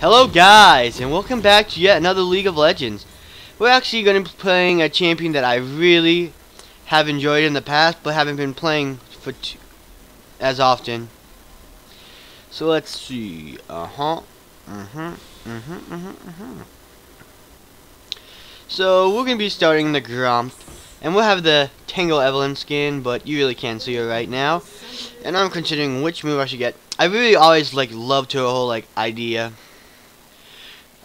Hello guys, and welcome back to yet another League of Legends. We're actually going to be playing a champion that I really have enjoyed in the past, but haven't been playing for as often. So let's see. So we're going to be starting the Gromp, and we'll have the Tango Evelynn skin, but you really can't see her right now. And I'm considering which move I should get. I really always loved her whole idea.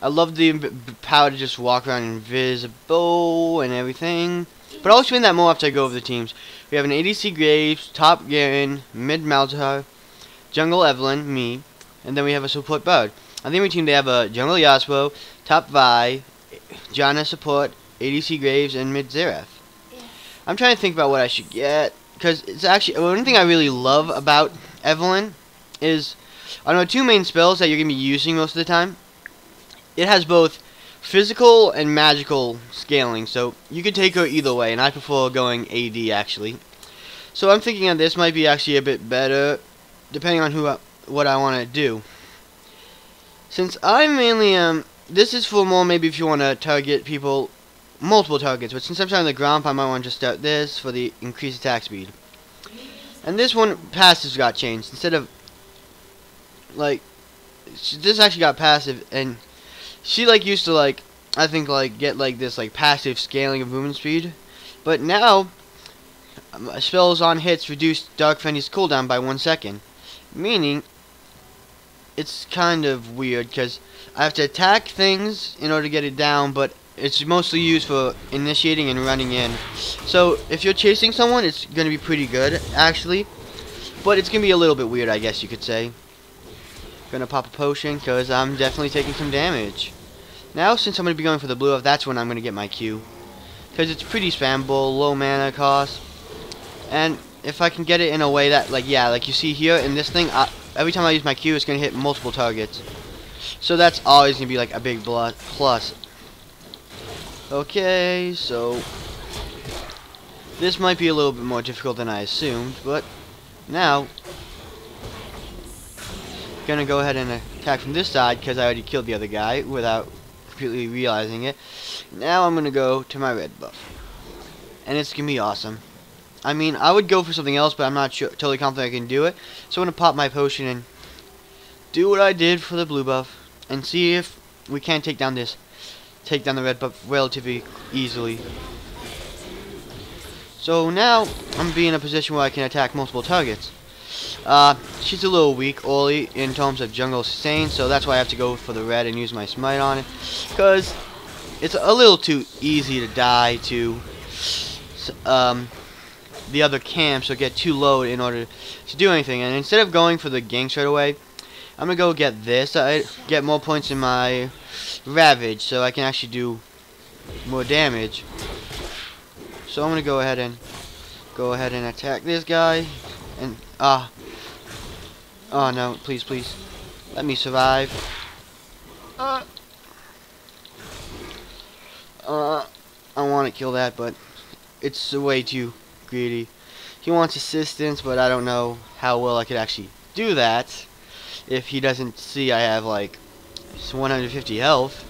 I love the power to just walk around invisible and everything. But I'll explain that more after I go over the teams. We have an ADC Graves, top Garen, mid Malzahar, jungle Evelynn, me, and then we have a support Bard. On the enemy team they have a jungle Yasuo, top Vi, Janna support, ADC Graves, and mid Xerath. I'm trying to think about what I should get, because it's actually one thing I really love about Evelynn is I know two main spells that you're gonna be using most of the time. It has both physical and magical scaling, so you could take her either way, and I prefer going AD actually. So I'm thinking that this might be actually a bit better, depending on what I want to do. Since I mainly this is for more maybe if you want to target people, multiple targets, but since I'm starting the Gromp, I might want to just start this for the increased attack speed. And this one, passives got changed. Instead of, this actually got passive, and she used to I think get this passive scaling of movement speed, but now spells on hits reduce Dark Fenny's cooldown by 1 second, meaning it's kind of weird because I have to attack things in order to get it down, but it's mostly used for initiating and running in. So if you're chasing someone, it's gonna be pretty good actually, but it's gonna be a little bit weird, I guess you could say. Gonna pop a potion because I'm definitely taking some damage. Now since I'm gonna be going for the blue buff, that's when I'm gonna get my Q, because it's pretty spammable, low mana cost, and if I can get it in a way that like you see here in this thing, every time I use my Q it's gonna hit multiple targets, so that's always gonna be a big plus. Okay, so this might be a little bit more difficult than I assumed, but now gonna go ahead and attack from this side because I already killed the other guy without completely realizing it. Now I'm gonna go to my red buff, and it's gonna be awesome. I mean, I would go for something else, but I'm not totally confident I can do it. So I'm gonna pop my potion and do what I did for the blue buff, and see if we can take down the red buff relatively easily. So now I'm being in a position where I can attack multiple targets. She's a little weak early in terms of jungle sustain, so that's why I have to go for the red and use my smite on it, because it's a little too easy to die to the other camps or get too low in order to do anything. And instead of going for the ganks right away, I'm gonna go get this. I get more points in my ravage, so I can actually do more damage. So I'm gonna go ahead and attack this guy. And oh no, please let me survive. I want to kill that, but it's way too greedy. He wants assistance, but I don't know how well I could actually do that if he doesn't see I have 150 health.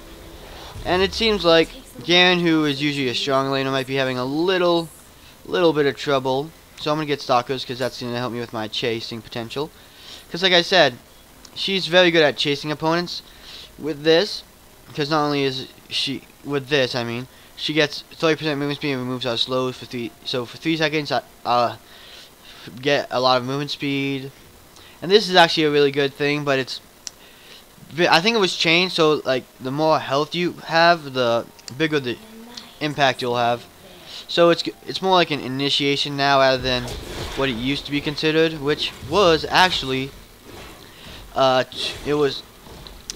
And it seems like Garen, who is usually a strong laner, might be having a little bit of trouble. So I'm going to get Stalkers because that's going to help me with my chasing potential. Because like I said, she's very good at chasing opponents with this. Because not only is she, with this I mean, she gets 30% movement speed and removes our slow for 3 seconds. I get a lot of movement speed. And this is actually a really good thing, but I think it was changed so the more health you have, the bigger the impact you'll have. So it's more like an initiation now rather than what it used to be considered, which was actually it was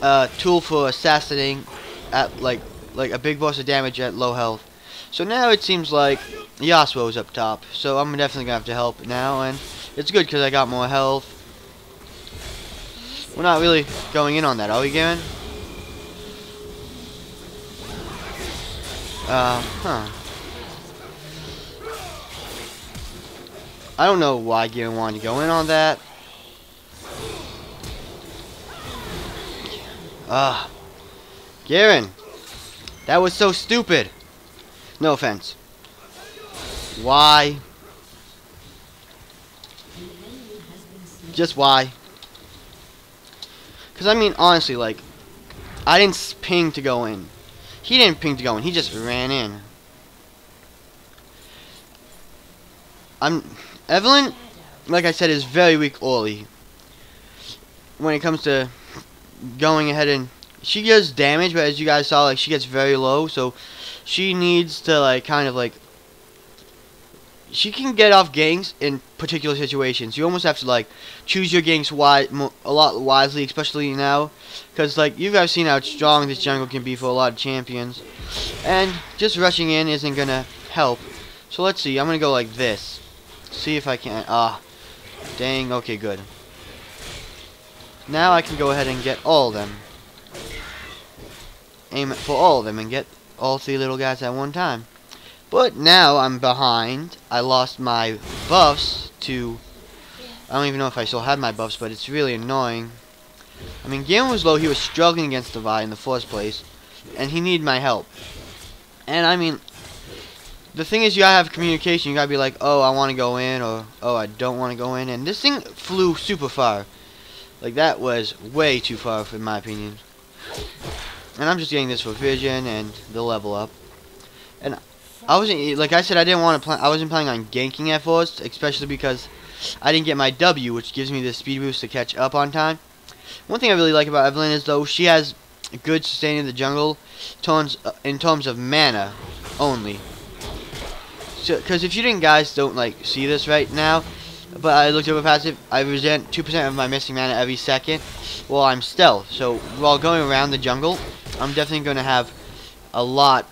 a tool for assassinating at a big burst of damage at low health. So now it seems like Yasuo is up top, so I'm definitely gonna have to help now, and it's good because I got more health. We're not really going in on that, are we, Garen? I don't know why Garen wanted to go in on that. Ah, Garen, that was so stupid. No offense. Why? Just why? Because I mean, honestly, like, I didn't ping to go in. He didn't ping to go in. He just ran in. Evelynn, like I said, is very weak early. When it comes to going ahead, and she does damage, but as you guys saw, like, she gets very low, so she needs to, like, kind of, like, she can get off ganks in particular situations. You almost have to, like, choose your ganks a lot wisely, especially now, because, like, you guys seen how strong this jungle can be for a lot of champions, and just rushing in isn't gonna help. So let's see, I'm gonna go like this, see if I can. Dang. Okay, good. Now I can go ahead and get all of them. Aim for all of them and get all 3 little guys at one time. But now I'm behind. I lost my buffs to... I don't even know if I still have my buffs, but it's really annoying. I mean, Garen was low. He was struggling against the Vi in the first place, and he needed my help. And I mean, the thing is, you gotta have communication. You gotta be like, oh, I want to go in, or oh, I don't want to go in. And this thing flew super far. Like, that was way too far, in my opinion. And I'm just getting this for vision and the level up. And I wasn't, like I said, I wasn't planning on ganking at first, especially because I didn't get my W, which gives me the speed boost to catch up on time. One thing I really like about Evelynn is, though, she has good sustain in the jungle in terms of mana only. So, because if you didn't, guys, don't like see this right now, but I looked over passive, I regen 2% of my missing mana every second while I'm stealth. So while going around the jungle, I'm definitely going to have a lot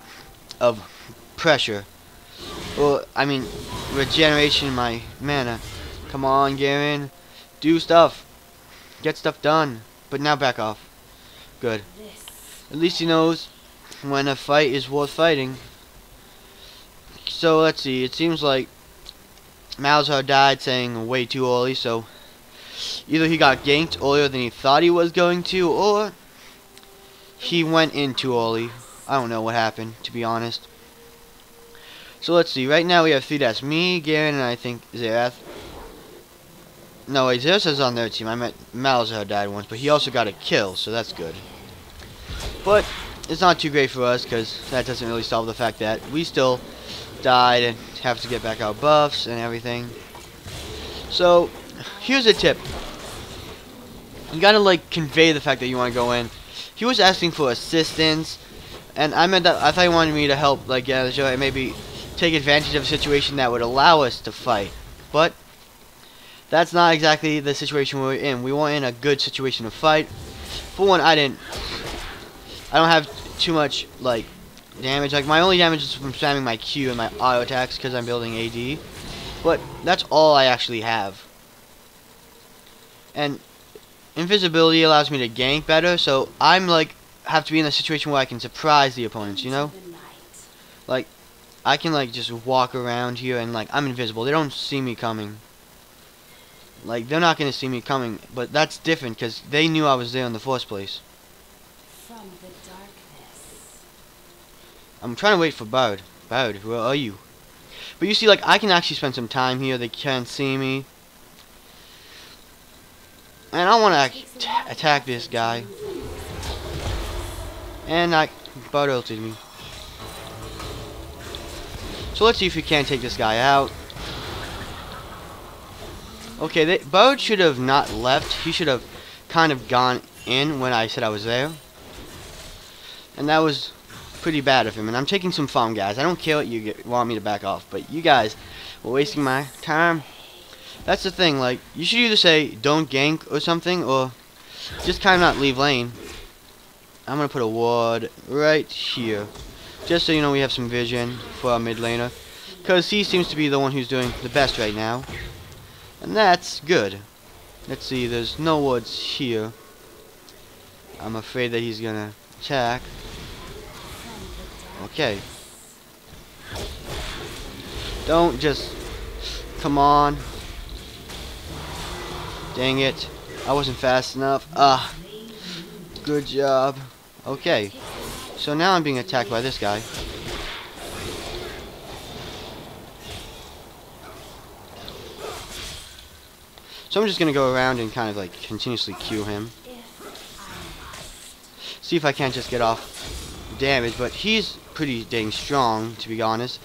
of pressure. Well, I mean, regeneration in my mana. Come on, Garen. Do stuff. Get stuff done. But now back off. Good. At least he knows when a fight is worth fighting. So, let's see. It seems like Malzahar died saying way too early, so either he got ganked earlier than he thought he was going to, or he went in too early. I don't know what happened, to be honest. So let's see. Right now we have 3 deaths. Me, Garen, and I think Xerath. No, wait, Xerath is on their team. I meant Malzahar died once, but he also got a kill, so that's good. But it's not too great for us, because that doesn't really solve the fact that we still died and have to get back our buffs and everything. So here's a tip. You gotta, like, convey the fact that you want to go in. He was asking for assistance, and I meant that I thought he wanted me to help, like, get out of the show and maybe take advantage of a situation that would allow us to fight. But that's not exactly the situation we were in. We weren't in a good situation to fight. For one, I don't have too much, like, damage. Like, my only damage is from spamming my Q and my auto attacks because I'm building AD. But that's all I actually have. And invisibility allows me to gank better, so I'm, like, have to be in a situation where I can surprise the opponents, you know? Like, I can, like, just walk around here and, like, I'm invisible. They don't see me coming. Like, they're not going to see me coming, but that's different because they knew I was there in the first place. From the darkness. I'm trying to wait for Bard. Bard, where are you? But you see, like, I can actually spend some time here. They can't see me. And I want to attack this guy. And Bard ulted me. So let's see if we can take this guy out. Okay, Bard should have not left. He should have kind of gone in when I said I was there. And that was pretty bad of him. And I'm taking some farm, guys. I don't care what you want me to back off, but you guys were wasting my time. That's the thing. Like, you should either say don't gank or something, or just kind of not leave lane. I'm gonna put a ward right here, just so you know we have some vision for our mid laner, because he seems to be the one who's doing the best right now, and that's good. Let's see. There's no wards here. I'm afraid that he's gonna attack. Okay. Don't just... Come on. Dang it. I wasn't fast enough. Good job. Okay. So now I'm being attacked by this guy. So I'm just gonna go around and kind of like continuously Q him. See if I can't just get off damage, but he's pretty dang strong, to be honest.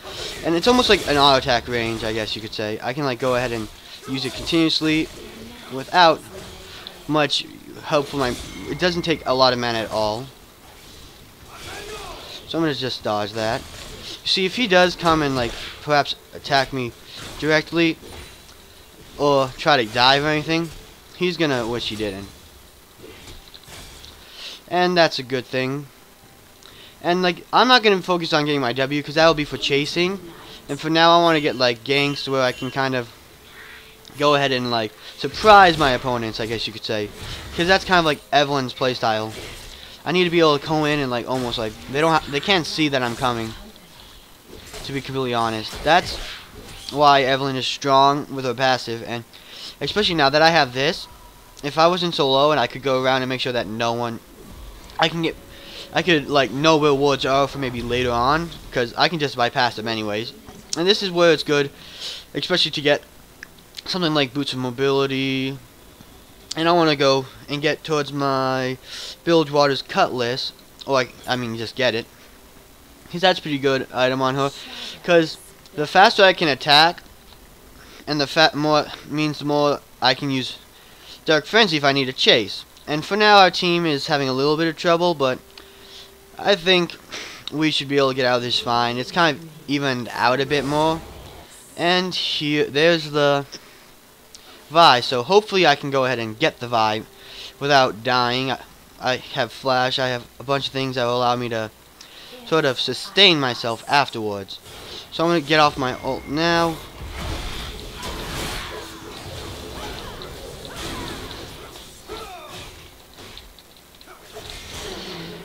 And it's almost like an auto attack range, I guess you could say. I can like go ahead and use it continuously without much help from my... It doesn't take a lot of mana at all. So I'm gonna just dodge that. See, if he does come and like perhaps attack me directly or try to dive or anything, he's gonna wish he didn't. And that's a good thing. And like, I'm not gonna focus on getting my W because that will be for chasing. And for now, I want to get like ganks where I can kind of go ahead and like surprise my opponents, I guess you could say, because that's kind of like Evelynn's playstyle. I need to be able to come in and like almost like they can't see that I'm coming. To be completely honest, that's why Evelynn is strong with her passive, and especially now that I have this, if I wasn't so low and I could go around and make sure that no one, I could like know where wards are for maybe later on, because I can just bypass them anyways. And this is where it's good, especially to get something like boots of mobility. And I want to go and get towards my Bilgewater's Cutlass, or like, I mean just get it, because that's a pretty good item on her. Because the faster I can attack, and the more I can use Dark Frenzy if I need to chase. And for now, our team is having a little bit of trouble, but I think we should be able to get out of this fine. It's kind of evened out a bit more. And there's the Vi, so hopefully I can go ahead and get the Vi without dying. I have Flash, I have a bunch of things that will allow me to sort of sustain myself afterwards. So I'm going to get off my ult now.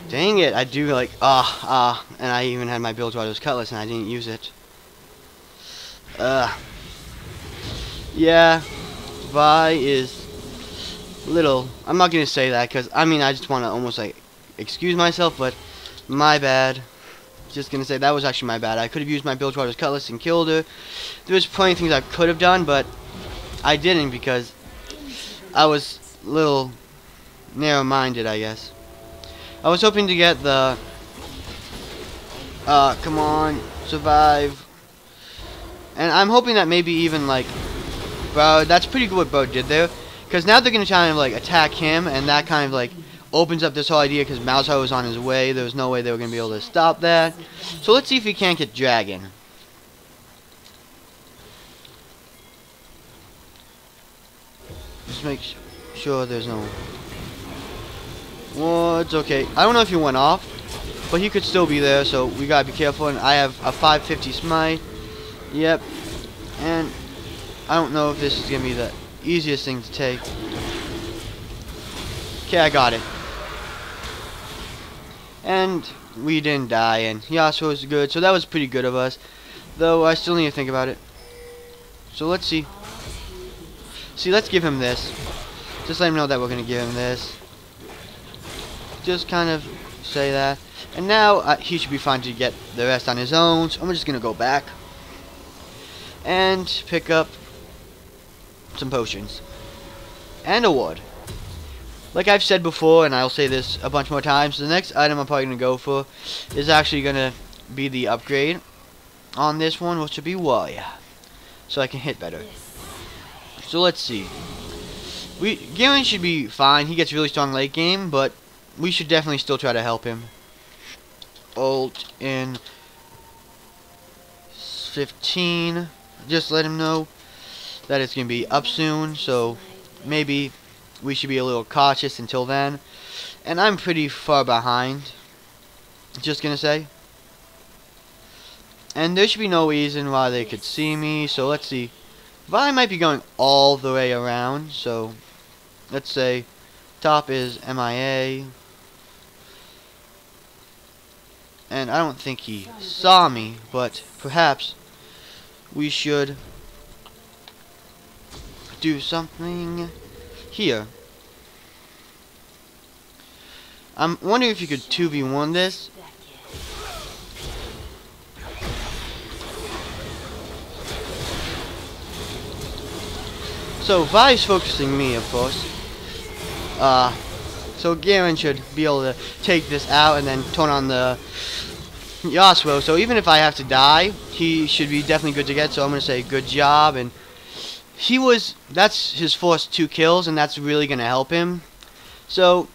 Dang it, I do like, and I even had my Bilgewater's Cutlass and I didn't use it. Yeah, Vi is little, I'm not going to say that because, I mean, I just want to almost like excuse myself, but my bad. Just going to say that was actually my bad. I could have used my Bilgewater's Cutlass and killed her. There was plenty of things I could have done, but I didn't because I was a little narrow-minded, I guess. I was hoping to get the, come on, survive. And I'm hoping that maybe even, like, bro, that's pretty good what Bo did there. Because now they're going to try and, like, attack him, and that kind of, like, opens up this whole idea because Malzahar was on his way. There was no way they were going to be able to stop that. So let's see if we can't get Dragon. Just make sure there's no... Well, it's okay. I don't know if he went off, but he could still be there, so we gotta be careful. And I have a 550 smite. Yep. And I don't know if this is gonna be the easiest thing to take. Okay, I got it. And we didn't die, and Yasuo was good, so that was pretty good of us. Though I still need to think about it. So let's see. See, let's give him this. Just let him know that we're gonna give him this. Just kind of say that. And now he should be fine to get the rest on his own. So I'm just going to go back and pick up some potions and a ward. Like I've said before, and I'll say this a bunch more times, the next item I'm probably going to go for is actually going to be the upgrade on this one, which would be Warrior, so I can hit better. So let's see. Garen should be fine. He gets really strong late game, but we should definitely still try to help him. Ult in 15. Just let him know that it's going to be up soon, so maybe we should be a little cautious until then. And I'm pretty far behind, just going to say. And there should be no reason why they could see me, so let's see. Vi might be going all the way around, so let's say top is MIA. And I don't think he saw me, but perhaps we should do something here. I'm wondering if you could 2v1 this. So Vi's focusing me, of course. So Garen should be able to take this out and then turn on the Yasuo. So even if I have to die, he should be definitely good to get. So I'm gonna say good job. And that's his first 2 kills, and that's really gonna help him. So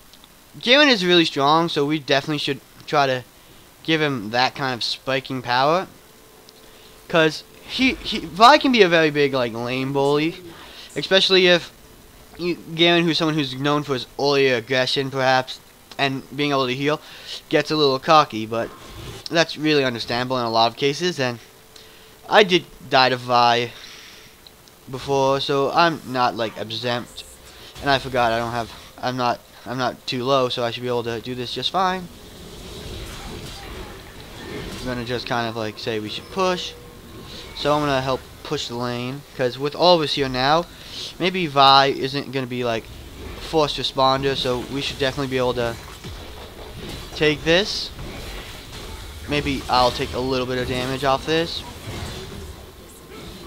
Garen is really strong, so we definitely should try to give him that kind of spiking power. Cause Vi can be a very big like lane bully. Especially if Garen, who's someone who's known for his earlier aggression, perhaps, and being able to heal, gets a little cocky. But that's really understandable in a lot of cases. And I did die to Vi before, so I'm not like exempt. And I forgot I'm not too low, so I should be able to do this just fine. I'm gonna just kind of like say we should push. So I'm gonna help push the lane, because with all of us here now, maybe Vi isn't going to be like forced responder, so we should definitely be able to take this. Maybe I'll take a little bit of damage off this.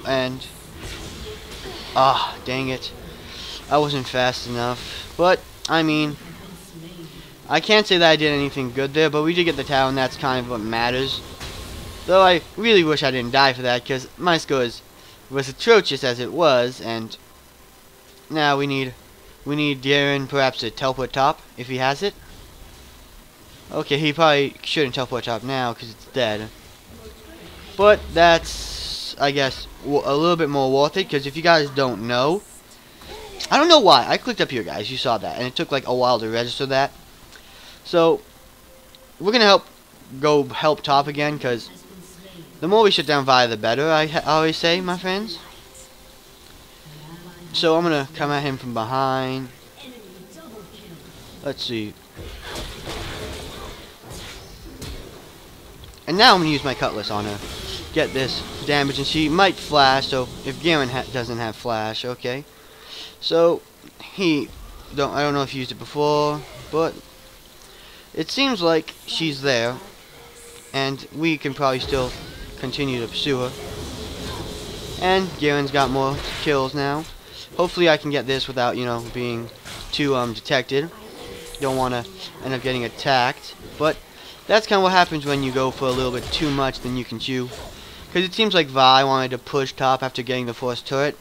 And dang it, I wasn't fast enough. But I mean, I can't say that I did anything good there, but we did get the tower, and that's kind of what matters. Though I really wish I didn't die for that, because my score was atrocious as it was. And now we need Garen perhaps to teleport top if he has it. Okay, he probably shouldn't teleport top now because it's dead. But that's, I guess, a little bit more worth it, because if you guys don't know, I don't know why I clicked up here, guys. You saw that, and it took like a while to register that. So we're gonna help top again, because the more we shut down Vi, the better, I always say, my friends. So I'm going to come at him from behind. Let's see. And now I'm going to use my cutlass on her. Get this damage, and she might flash, so if Garen doesn't have flash, okay. So, I don't know if he used it before, but it seems like she's there. And we can probably still continue to pursue her. And Garen's got more kills now. Hopefully I can get this without, being too detected. Don't want to end up getting attacked. But that's kind of what happens when you go for a little bit too much than you can chew. Because it seems like Vi wanted to push top after getting the first turret.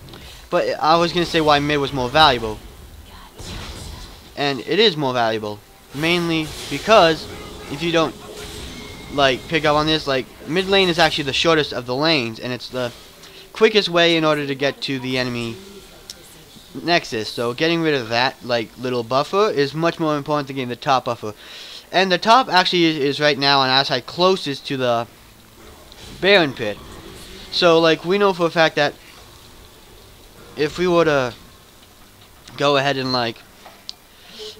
But I was going to say why mid was more valuable. And it is more valuable. Mainly because if you don't pick up on this, mid lane is actually the shortest of the lanes, and it's the quickest way in order to get to the enemy nexus. So getting rid of that little buffer is much more important than getting the top buffer. And the top actually is right now on our side closest to the Baron pit. So we know for a fact that if we were to go ahead and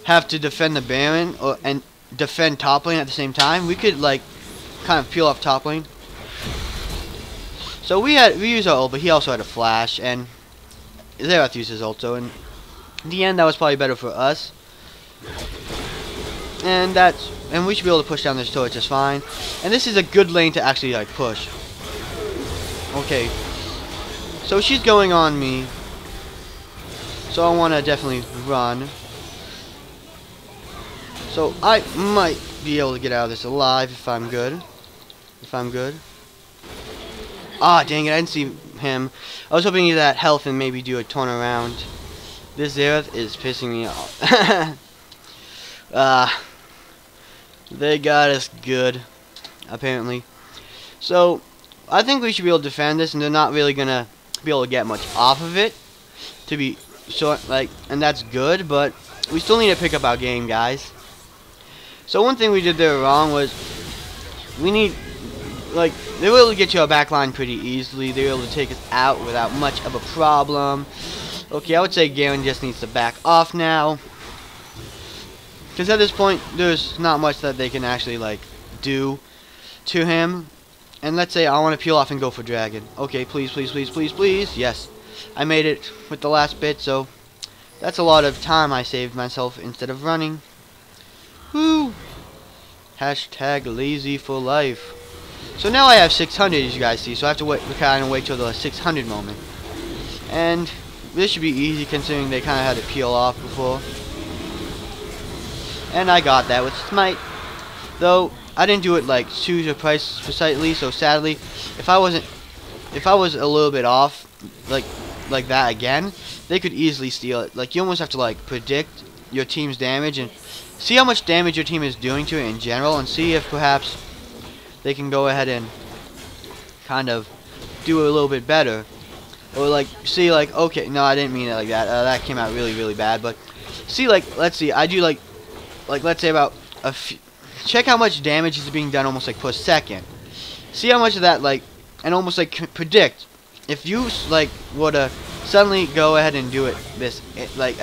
have to defend the Baron and defend top lane at the same time, we could kind of peel off top lane. So we used our ult, but he also had a flash, and Xerath used his ult. So in the end, that was probably better for us. And we should be able to push down this turret just fine. And this is a good lane to actually push. Okay. So she's going on me. So I want to definitely run. So I might be able to get out of this alive if I'm good. Ah, dang it, I didn't see him. I was hoping to get that health and maybe do a turnaround. This Xerath is pissing me off. They got us good, apparently. So I think we should be able to defend this, and they're not really gonna be able to get much off of it. To be short, and that's good, but we still need to pick up our game, guys. So one thing we did there wrong was we need, they were able to get to our back line pretty easily. They were able to take us out without much of a problem. Okay, I would say Garen just needs to back off now. Because at this point, there's not much that they can actually, do to him. And let's say I want to peel off and go for Dragon. Okay, please, please, please, please, please. Yes, I made it with the last bit, so that's a lot of time I saved myself instead of running. Woo! Hashtag lazy for life. So now I have 600, as you guys see. So I have to kind of wait till the 600 moment. And this should be easy considering they kind of had to peel off before. And I got that with Smite. Though I didn't do it like super precisely. So sadly, if I was a little bit off, like that again, they could easily steal it. Like, you almost have to like predict your team's damage and see how much damage your team is doing to it in general, and see if perhaps they can go ahead and kind of do it a little bit better. Or like see like, okay, no, I didn't mean it like that. That came out really bad. But see, like, let's see, I do like let's say about check how much damage is being done almost like per second. See how much of that, like, and almost like predict if you like were to suddenly go ahead and do it like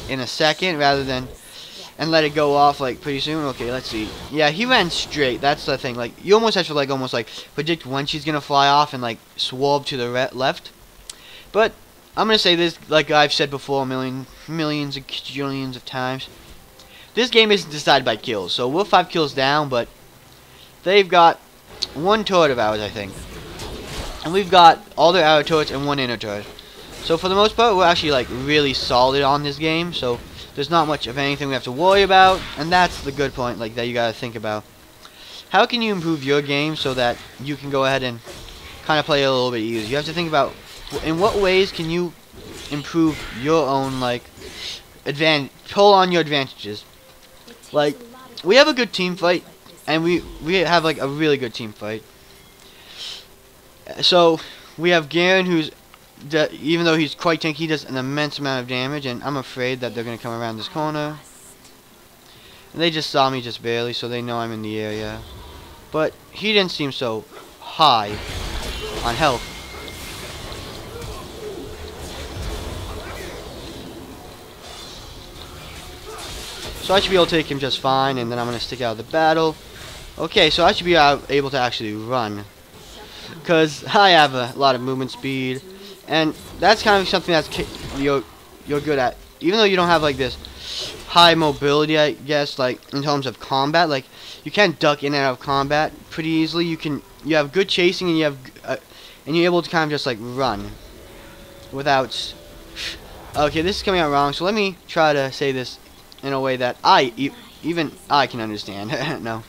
in a second rather than and let it go off like pretty soon. Okay, let's see. Yeah, he ran straight. That's the thing. Like, you almost have to like almost like predict when she's gonna fly off and like swerve to the left. But I'm gonna say this, like I've said before, millions and gajillions of times. This game isn't decided by kills. So we're 5 kills down, but they've got 1 turret of ours, I think, and we've got all their outer turrets and 1 inner turret. So for the most part, we're actually like really solid on this game. So there's not much of anything we have to worry about, and that's the good point, like, that you gotta think about. How can you improve your game so that you can go ahead and kind of play a little bit easier? You have to think about in what ways can you improve your own, like, pull on your advantages. Like, we have a good team fight, and we have like a really good team fight. So we have Garen, who's even though he's quite tanky, he does an immense amount of damage, and I'm afraid that they're gonna come around this corner. And they just saw me just barely, so they know I'm in the area. But he didn't seem so high on health. So I should be able to take him just fine, and then I'm going to stick out of the battle. Okay, so I should be able to actually run, because I have a lot of movement speed, and that's kind of something that's you're good at. Even though you don't have like this high mobility, I guess, like in terms of combat, like you can duck in and out of combat pretty easily. You have good chasing, and and you're able to kind of just like run without. Okay, this is coming out wrong, so let me try to say this in a way that even I can understand. No.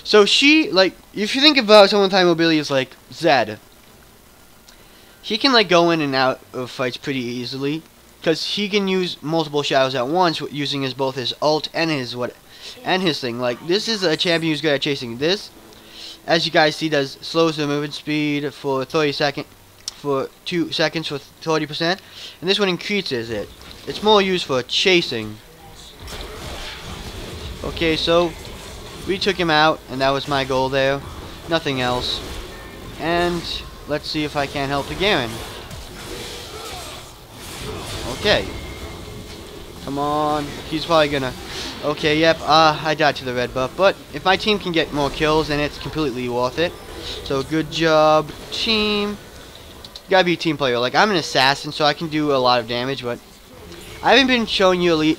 So she, like, if you think about someone with high mobility is like Zed, he can like go in and out of fights pretty easily because he can use multiple shadows at once using both his ult and his thing. Like, this is a champion who's good at chasing. This, as you guys see, slows the movement speed for 2 seconds for 30%, and this one increases it. It's more used for chasing. Okay, so we took him out, and that was my goal there. Nothing else. And let's see if I can't help the Garen. Okay. Come on. He's probably gonna... Okay, yep, I died to the red buff. But if my team can get more kills, then it's completely worth it. So good job, team. You gotta be a team player. Like, I'm an assassin, so I can do a lot of damage, but I haven't been showing you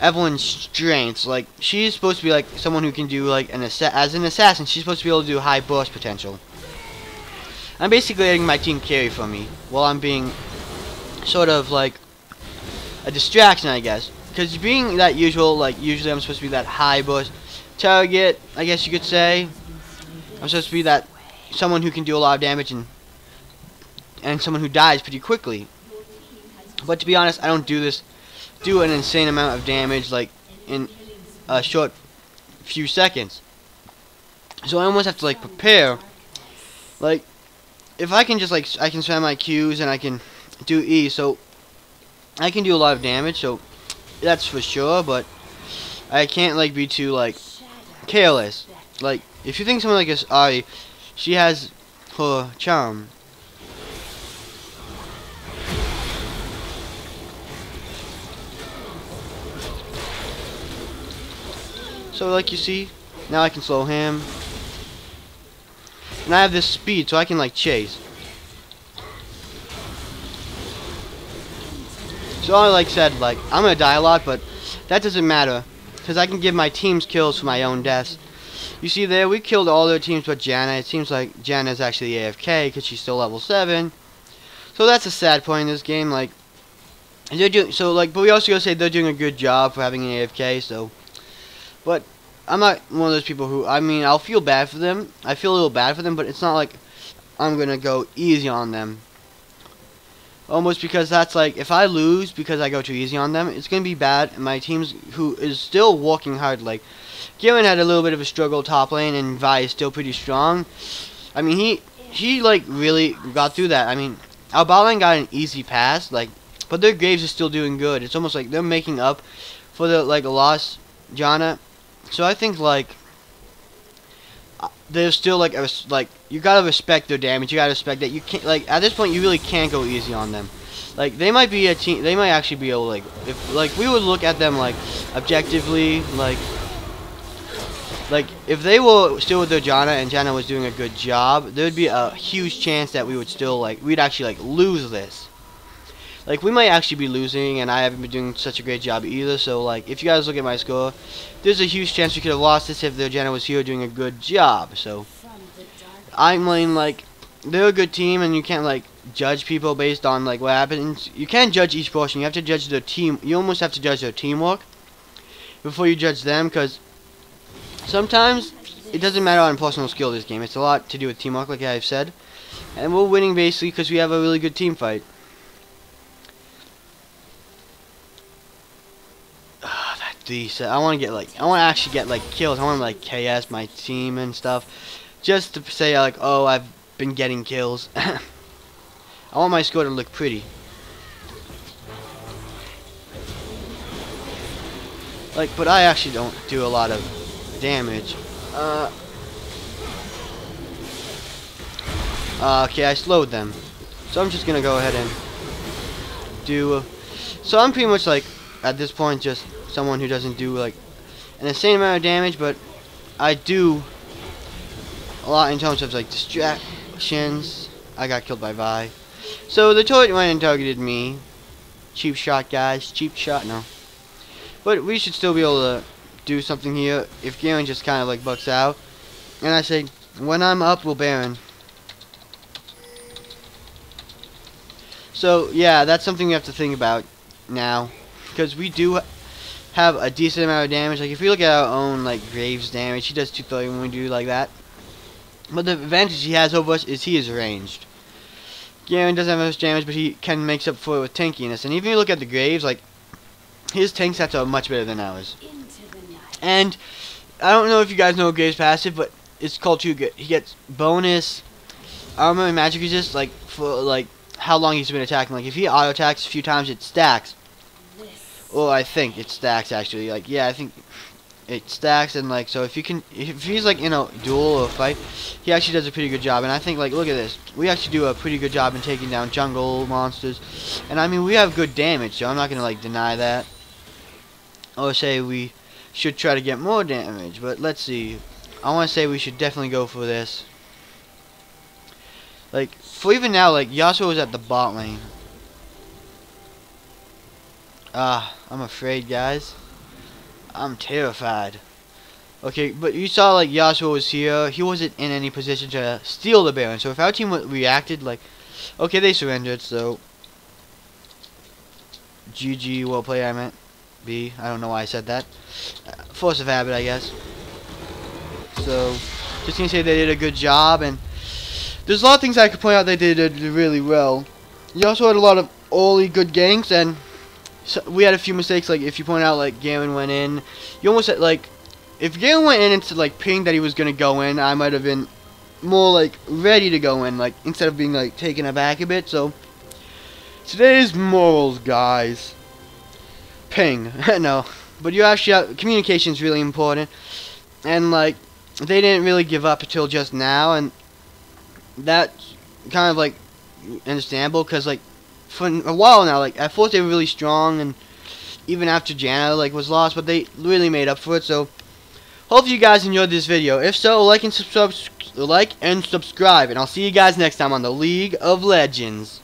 Evelynn's strengths. Like, she's supposed to be like someone who can do like as an assassin, she's supposed to be able to do high burst potential. I'm basically letting my team carry for me while I'm being sort of like a distraction, I guess. Because being that usual, like usually I'm supposed to be that high burst target, I guess you could say. I'm supposed to be that someone who can do a lot of damage and someone who dies pretty quickly. But to be honest, I don't do an insane amount of damage like in a short few seconds. So I almost have to like prepare. Like, if I can just like, I can spam my Qs and I can do E, so I can do a lot of damage, so that's for sure. But I can't like be too like careless. Like, if you think someone like this Ari, she has her charm. So like you see, now I can slow him. And I have this speed, so I can like chase. So I like said, like, I'm gonna die a lot, but that doesn't matter. because I can give my teams kills for my own deaths. You see there, we killed all their teams but Janna. It seems like Janna's actually AFK because she's still level 7. So that's a sad point in this game. Like, they're doing but we also gotta say they're doing a good job for having an AFK. So, but I'm not one of those people who, I mean, I'll feel bad for them. I feel a little bad for them, but it's not like I'm gonna go easy on them. Almost because that's like, if I lose because I go too easy on them, it's gonna be bad. And my team's who is still working hard. Like, Garen had a little bit of a struggle top lane, and Vi is still pretty strong. I mean, he like really got through that. I mean, our bot lane got an easy pass, like, but their Graves is still doing good. It's almost like they're making up for the like lost Janna. So I think like there's still like you gotta respect their damage. You gotta respect that you can't, like, at this point you really can't go easy on them. Like, they might be a team. They might actually be able, like, if like we would look at them like objectively, like if they were still with their Janna and Janna was doing a good job, there would be a huge chance that we would still we'd actually lose this. Like, we might actually be losing, and I haven't been doing such a great job either. So like, if you guys look at my score, there's a huge chance we could have lost this if their Janna was here doing a good job. So I mean, like, they're a good team, and you can't like judge people based on like what happens. You can't judge each person. You have to judge their team. You almost have to judge their teamwork before you judge them, because sometimes it doesn't matter on personal skill this game. It's a lot to do with teamwork, like I've said. And we're winning basically because we have a really good team fight. That decent. I want to get I want to actually get kills. I want to KS my team and stuff, just to say oh, I've been getting kills. I want my score to look pretty. But I actually don't do a lot of damage. Okay, I slowed them. So I'm just gonna go ahead and do... so I'm pretty much at this point, just someone who doesn't do an insane amount of damage, but I do a lot in terms of distractions. I got killed by Vi. So the turret went and targeted me. Cheap shot, guys. Cheap shot, no. But we should still be able to do something here if Garen just kind of bucks out. And I say, when I'm up, we'll Baron. So yeah, that's something we have to think about now, because we do have a decent amount of damage. If we look at our own Graves damage, he does 230 when we do that. But the advantage he has over us is he is ranged. Garen doesn't have much damage, but he can make up for it with tankiness. And even if you look at the Graves, his tank stats are much better than ours. And I don't know if you guys know Graves' passive, but it's called Too Good. He gets bonus armor and magic resist for how long he's been attacking. If he auto attacks a few times, it stacks. Or I think it stacks actually. Yeah, I think it stacks, and so if he's in a duel or a fight, he actually does a pretty good job. And I think look at this, we actually do a pretty good job in taking down jungle monsters. And I mean, we have good damage, so I'm not gonna deny that or say we should try to get more damage. But let's see, I want to say we should definitely go for this. For even now, Yasuo is at the bot lane. I'm afraid, guys. I'm terrified. Okay, but you saw Yasuo was here. He wasn't in any position to steal the Baron. So if our team reacted okay, they surrendered. So GG, well played. I meant B. I don't know why I said that. Force of habit, I guess. So just gonna say they did a good job, and there's a lot of things I could point out they did really well. You also had a lot of early good ganks, and so we had a few mistakes. If you point out Garen went in, you almost had if Garen went in into ping that he was gonna go in, I might have been more ready to go in, instead of being taken aback a bit. So today's morals, guys. Ping. No, but you actually have, communication is really important, and they didn't really give up until just now, and that's kind of understandable, because for a while now, at first they were really strong, and even after Janna was lost, but they really made up for it. So hopefully you guys enjoyed this video. If so, like and subscribe, and I'll see you guys next time on the League of Legends.